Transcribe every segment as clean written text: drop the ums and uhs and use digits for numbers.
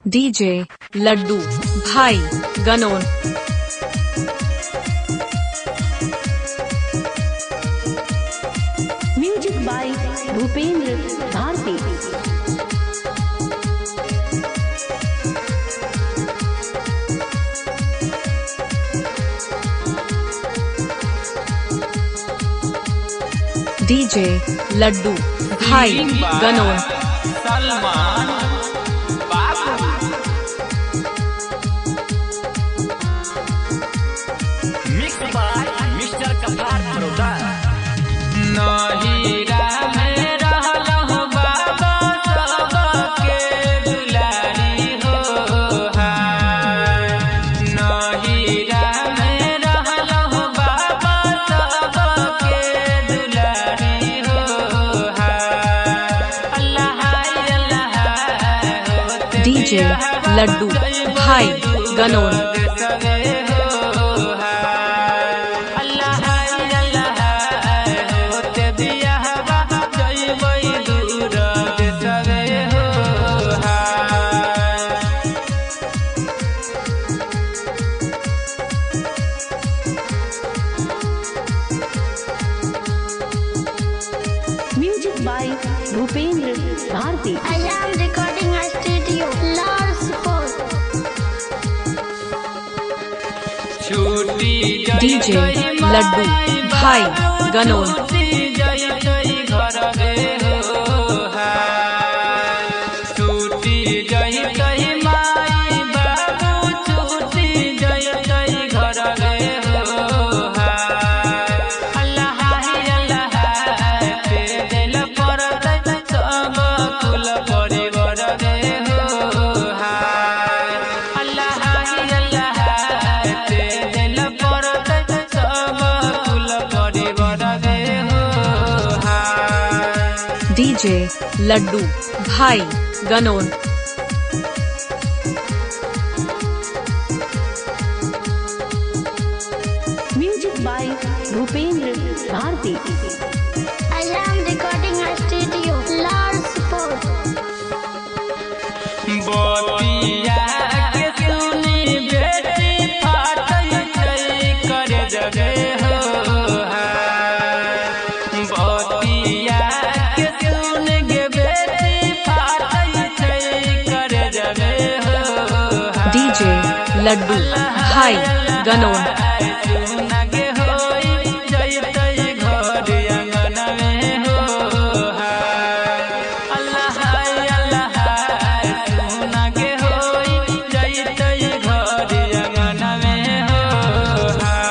DJ Laddu भाई गनोन। Music by Bhupendra Bharti. DJ Laddu भाई गनोन। Salman Babu mix by mister कपार प्रोडक्ट। नहीरा में रहलहु बाबा सबके दुलारी हो हाय। नहीरा में रहलहु बाबा सबके दुलारी हो हाय। अल्लाह अल्लाह होते डीजे लड्डू भाई गनोन। Music by Bhupendra Bharti. I am recording a studio. Lars Ford. DJ Laddu भाई गनोन। डीजे लड्डू भाई गनोन। Music by Bhupendra Bharti. I am recording a studio. Lars Ford. बोतिया के सुनी बेटी फाटै छै करे जगे हो हाय। बोतिया के सुन गे बेटी फाटै छै करे जगे हो हाय। डीजे लड्डू भाई गनोन। सुनगे होई जइतै घर आंगन में हो हाय। अल्लाह अल्लाह सुनगे होई जइतै घर आंगन में हो हाय।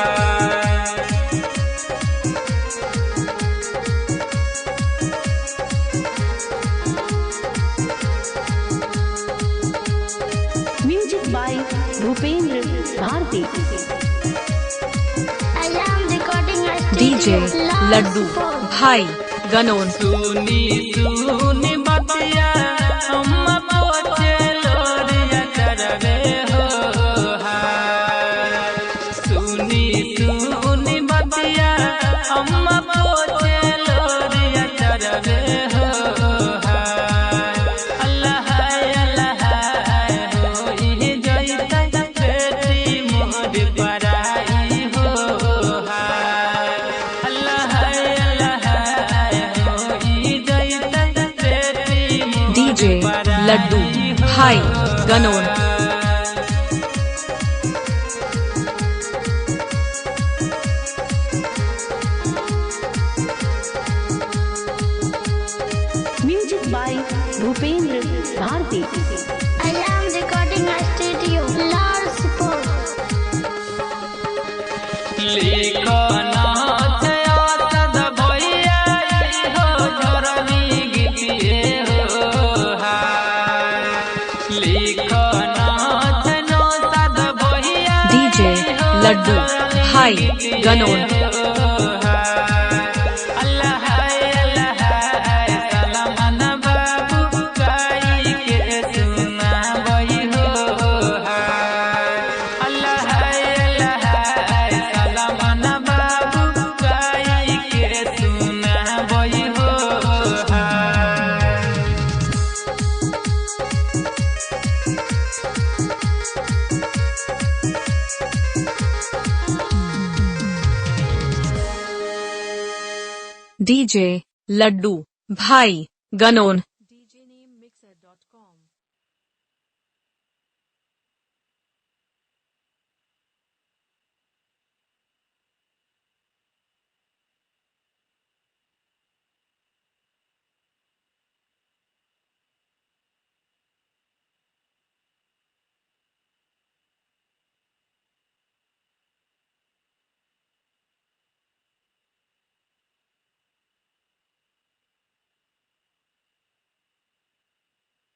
Music by Bhupendra Bharti. I am recording a DJ studio. Lars Laddu Ford. भाई गनोन। सुनी सुनी बतिया अम्मा पोछे लोरिया चढ़वे हो हाय। सुनी सुनी बतिया अम्मा पोछे लोरिया चढ़वे हो हाय। अल्लाह अल्लाह होई जइतै बेटी मोर पराई हो हाय। अल्लाह अल्लाह होई जइतै बेटी मोर डीजे लड्डू भाई गनोन। Music by Bhupendra Bharti. I am recording a studio. Lars Ford. लिखो नाथ आसद भैया हो झरनी गीतिए हो हाय। लिखो नाथ नौसद भैया डीजे लड्डू भाई गनोन। अल्लाह अल्लाह सलमान बाबू गाई के सुनाबई हो हाय। अल्लाह अल्लाह सलमान बाबू गाई के सुनाबई हो हाय। DJ लड्डू भाई गनोन